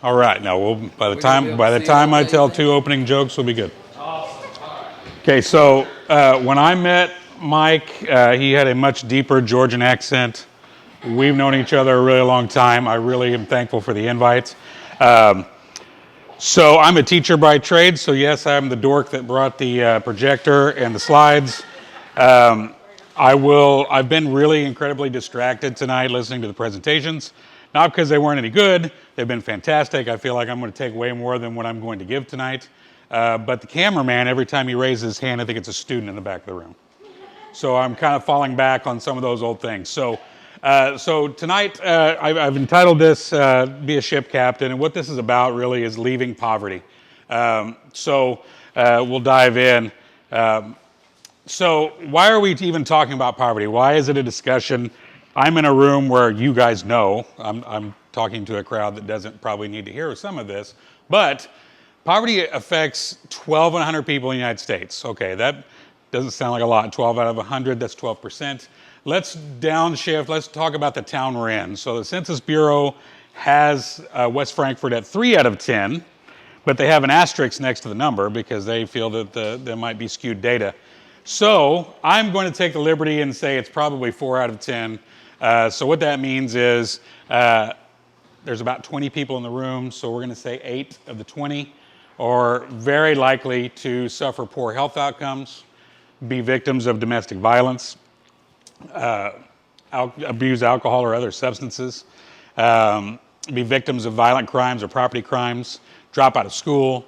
All right. Now, by the time I tell two opening jokes, we'll be good. Okay. So when I met Mike, he had a much deeper Georgian accent. We've known each other a really long time. I really am thankful for the invite. So I'm a teacher by trade. So yes, I'm the dork that brought the projector and the slides. I've been really incredibly distracted tonight listening to the presentations. Not because they weren't any good. They've been fantastic. I feel like I'm going to take way more than what I'm going to give tonight. But the cameraman, every time he raises his hand, I think it's a student in the back of the room. So I'm kind of falling back on some of those old things. So tonight I've entitled this Be a Ship Captain. And what this is about really is leaving poverty. We'll dive in. So why are we even talking about poverty? Why is it a discussion? I'm in a room where you guys know, I'm talking to a crowd that doesn't probably need to hear some of this, but poverty affects 1,200 people in the United States. Okay, that doesn't sound like a lot. 12 out of 100, that's 12%. Let's downshift, let's talk about the town we're in. So the Census Bureau has West Frankfort at 3 out of 10, but they have an asterisk next to the number because they feel that there might be skewed data. So I'm going to take the liberty and say it's probably 4 out of 10. So what that means is there's about 20 people in the room, so we're going to say 8 of the 20 are very likely to suffer poor health outcomes, be victims of domestic violence, abuse alcohol or other substances, be victims of violent crimes or property crimes, drop out of school,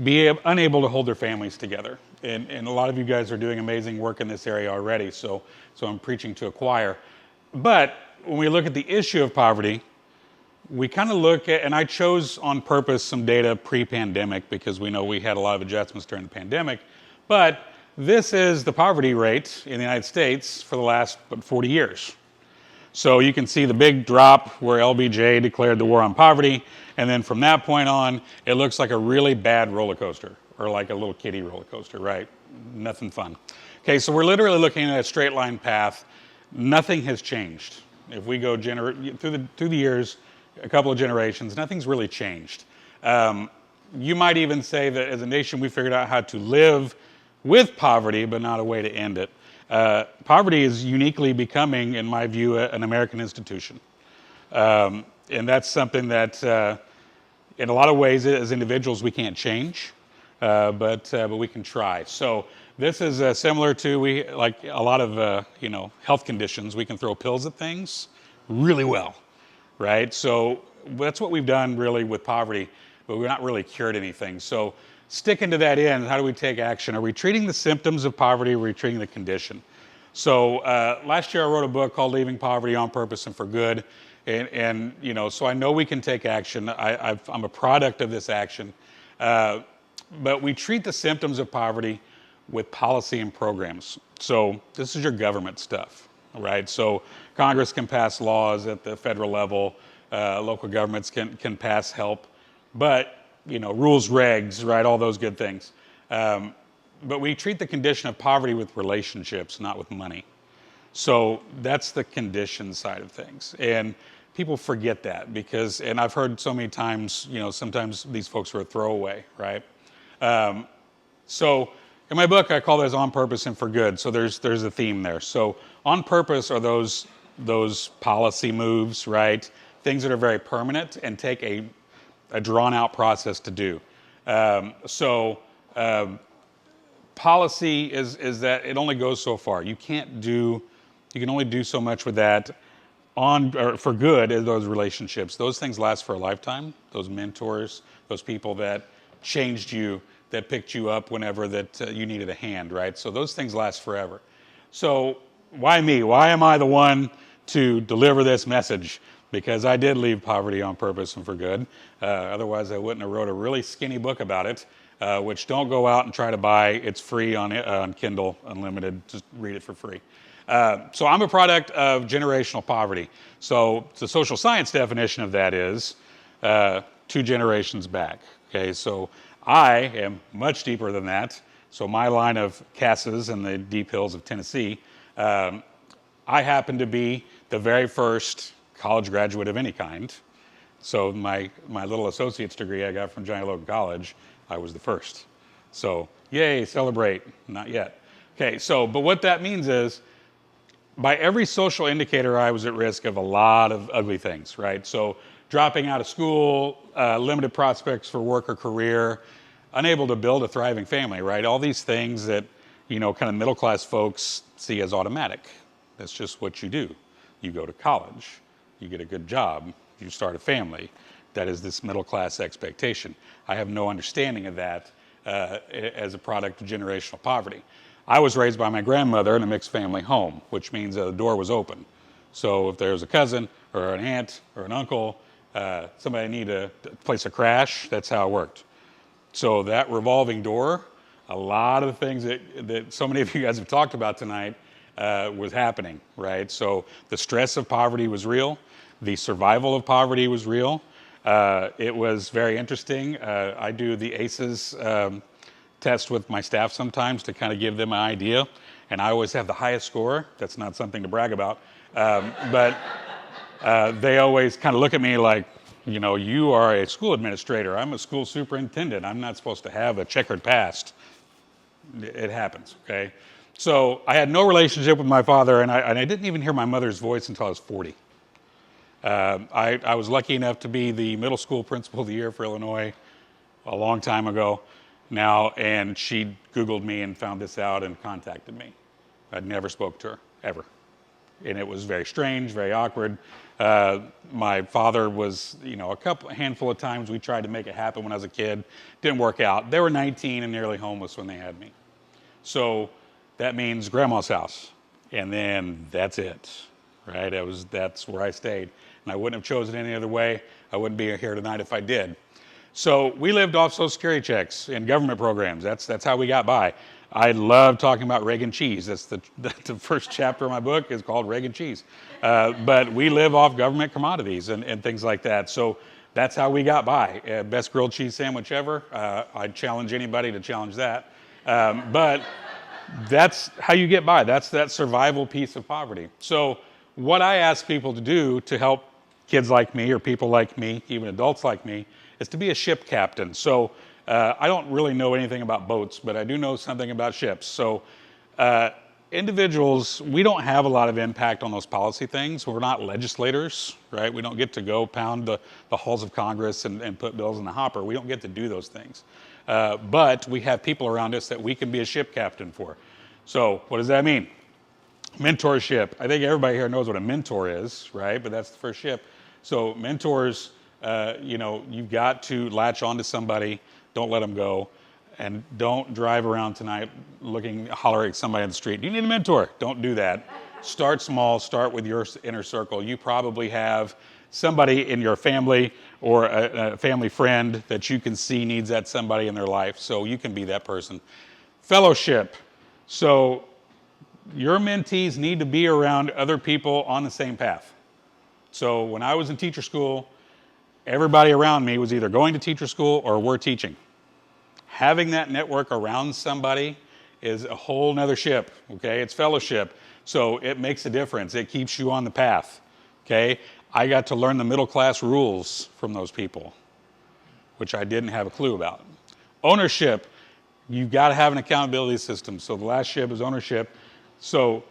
be unable to hold their families together. And a lot of you guys are doing amazing work in this area already, so I'm preaching to a choir. But when we look at the issue of poverty, we kind of look at, and I chose on purpose some data pre-pandemic because we know we had a lot of adjustments during the pandemic, but this is the poverty rate in the United States for the last 40 years. So you can see the big drop where LBJ declared the war on poverty, and then from that point on, it looks like a really bad roller coaster, or like a little kiddie roller coaster, right? Nothing fun. Okay, so we're literally looking at a straight line path. Nothing has changed. If we go through the years, a couple of generations, nothing's really changed. You might even say that as a nation, we figured out how to live with poverty, but not a way to end it. Poverty is uniquely becoming, in my view, an American institution. And that's something that, in a lot of ways, as individuals, we can't change, but we can try. So this is similar to like a lot of health conditions. We can throw pills at things really well, right? So that's what we've done really with poverty, but we're not really cured anything. So sticking to that end, how do we take action? Are we treating the symptoms of poverty, or are we treating the condition? So last year I wrote a book called Leaving Poverty on Purpose and for Good. And so I know we can take action. I'm a product of this action. But we treat the symptoms of poverty with policy and programs. So this is your government stuff, right? So Congress can pass laws at the federal level. Local governments can pass help. But, rules, regs, right, all those good things. But we treat the condition of poverty with relationships, not with money. So that's the condition side of things. And people forget that and I've heard so many times, sometimes these folks are a throwaway, right? So in my book, I call those On Purpose and for Good. So there's a theme there. So on purpose are those policy moves, right? Things that are very permanent and take a drawn out process to do. Policy is that it only goes so far. You can only do so much with that for good is those relationships. Those things last for a lifetime. Those mentors, those people that changed you, that picked you up whenever that you needed a hand, right? So those things last forever. So why me? Why am I the one to deliver this message? Because I did leave poverty on purpose and for good. Otherwise, I wouldn't have wrote a really skinny book about it, which don't go out and try to buy. It's free on Kindle Unlimited. Just read it for free. So I'm a product of generational poverty. So the social science definition of that is 2 generations back. Okay, so I am much deeper than that. So my line of Casas in the deep hills of Tennessee, I happen to be the very first college graduate of any kind So my little associate's degree I got from Giant Logan College, I was the first. So yay, celebrate. Not yet. Okay, so but what that means is by every social indicator, I was at risk of a lot of ugly things, right? So dropping out of school, limited prospects for work or career, unable to build a thriving family, right? All these things that, kind of middle class folks see as automatic. That's just what you do. You go to college, you get a good job, you start a family. That is this middle class expectation. I have no understanding of that as a product of generational poverty. I was raised by my grandmother in a mixed family home, which means the door was open. So if there was a cousin or an aunt or an uncle, somebody needed to place a crash, that's how it worked. So that revolving door, a lot of the things that so many of you guys have talked about tonight was happening, right? So the stress of poverty was real. The survival of poverty was real. It was very interesting. I do the ACEs test with my staff sometimes to kind of give them an idea, and I always have the highest score. That's not something to brag about, but they always kind of look at me like, you are a school administrator. I'm a school superintendent. I'm not supposed to have a checkered past. It happens, okay? So I had no relationship with my father, and I didn't even hear my mother's voice until I was 40. I was lucky enough to be the middle school principal of the year for Illinois a long time ago now, and she Googled me and found this out and contacted me. I'd never spoke to her, ever. And it was very strange, very awkward. My father was, a handful of times we tried to make it happen when I was a kid. Didn't work out. They were 19 and nearly homeless when they had me. So that means grandma's house. And then that's it, right? That's where I stayed. And I wouldn't have chosen any other way. I wouldn't be here tonight if I did. So we lived off Social Security checks and government programs. That's how we got by. I love talking about Reagan cheese. That's the first chapter of my book is called Reagan cheese. But we live off government commodities and things like that. So that's how we got by. Best grilled cheese sandwich ever. I'd challenge anybody to challenge that. But that's how you get by. That's that survival piece of poverty. So what I ask people to do to help kids like me or people like me, even adults like me, is to be a ship captain. So I don't really know anything about boats, but I do know something about ships. So individuals, we don't have a lot of impact on those policy things. We're not legislators, right? We don't get to go pound the halls of Congress and put bills in the hopper. We don't get to do those things. But we have people around us that we can be a ship captain for. So what does that mean? Mentorship. I think everybody here knows what a mentor is, right? But that's the first ship. So mentors, you've got to latch onto somebody. Don't let them go. And don't drive around tonight hollering at somebody on the street. You need a mentor. Don't do that. Start small. Start with your inner circle. You probably have somebody in your family or a family friend that you can see needs that somebody in their life. So you can be that person. Fellowship. So your mentees need to be around other people on the same path. So when I was in teacher school, everybody around me was either going to teacher school or were teaching. Having that network around somebody is a whole nother ship, okay? It's fellowship. So it makes a difference. It keeps you on the path, okay? I got to learn the middle class rules from those people, which I didn't have a clue about. Ownership, you've got to have an accountability system. So the last ship is ownership. So,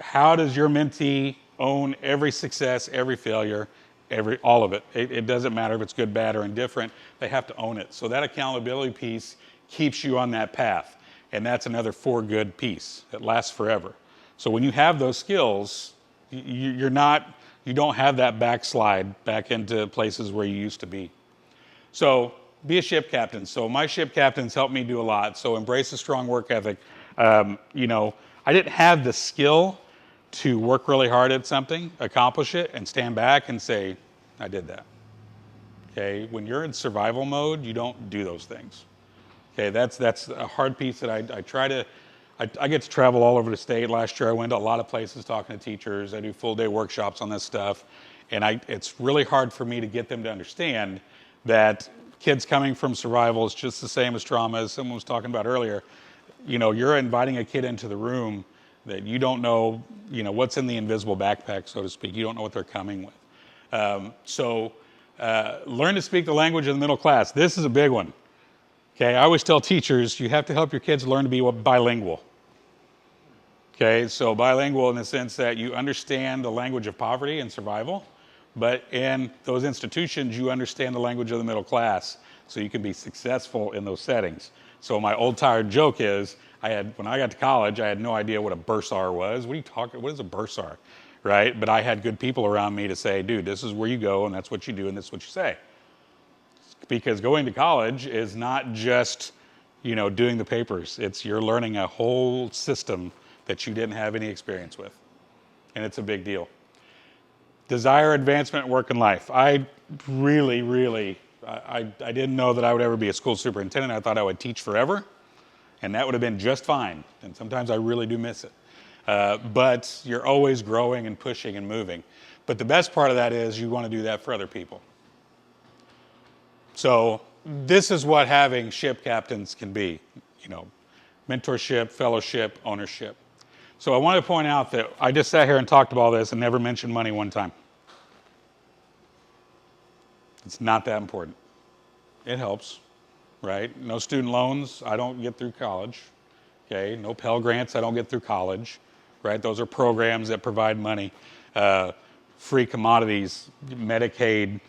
how does your mentee own every success, every failure, all of it? It doesn't matter if it's good, bad, or indifferent. They have to own it. So that accountability piece keeps you on that path. And that's another for good piece that lasts forever. So when you have those skills, you don't have that backslide back into places where you used to be. So be a ship captain. So my ship captains helped me do a lot. So embrace a strong work ethic. I didn't have the skill to work really hard at something, accomplish it, and stand back and say, I did that. Okay, when you're in survival mode, you don't do those things. Okay, that's a hard piece that I get to travel all over the state. Last year I went to a lot of places talking to teachers. I do full day workshops on this stuff. And it's really hard for me to get them to understand that kids coming from survival is just the same as trauma, as someone was talking about earlier. You're inviting a kid into the room that you don't know, what's in the invisible backpack, so to speak. You don't know what they're coming with. Learn to speak the language of the middle class. This is a big one. Okay, I always tell teachers, you have to help your kids learn to be bilingual. Okay, so bilingual in the sense that you understand the language of poverty and survival, but in those institutions, you understand the language of the middle class, so you can be successful in those settings. So my old tired joke is, when I got to college, I had no idea what a bursar was. What are you talking? What is a bursar, right? But I had good people around me to say, dude, this is where you go, and that's what you do, and this is what you say. Because going to college is not just, doing the papers. You're learning a whole system that you didn't have any experience with, and it's a big deal. Desire advancement in work and life. I really, I didn't know that I would ever be a school superintendent. I thought I would teach forever, and that would have been just fine. And sometimes I really do miss it. But you're always growing and pushing and moving. But the best part of that is you want to do that for other people. So this is what having ship captains can be, mentorship, fellowship, ownership. So I want to point out that I just sat here and talked about all this and never mentioned money one time. It's not that important. It helps, right? No student loans, I don't get through college. Okay, no Pell Grants, I don't get through college, right? Those are programs that provide money. Free commodities, Medicaid,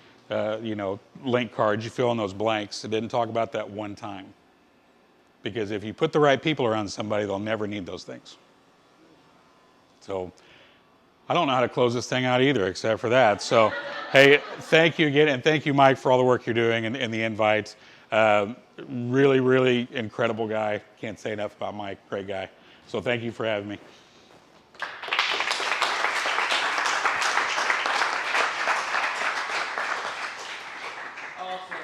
link cards, you fill in those blanks. It didn't talk about that one time. Because if you put the right people around somebody, they'll never need those things. So I don't know how to close this thing out either, except for that. So, hey, thank you again, and thank you, Mike, for all the work you're doing and the invites. Really incredible guy. Can't say enough about Mike. Great guy. So thank you for having me. Awesome.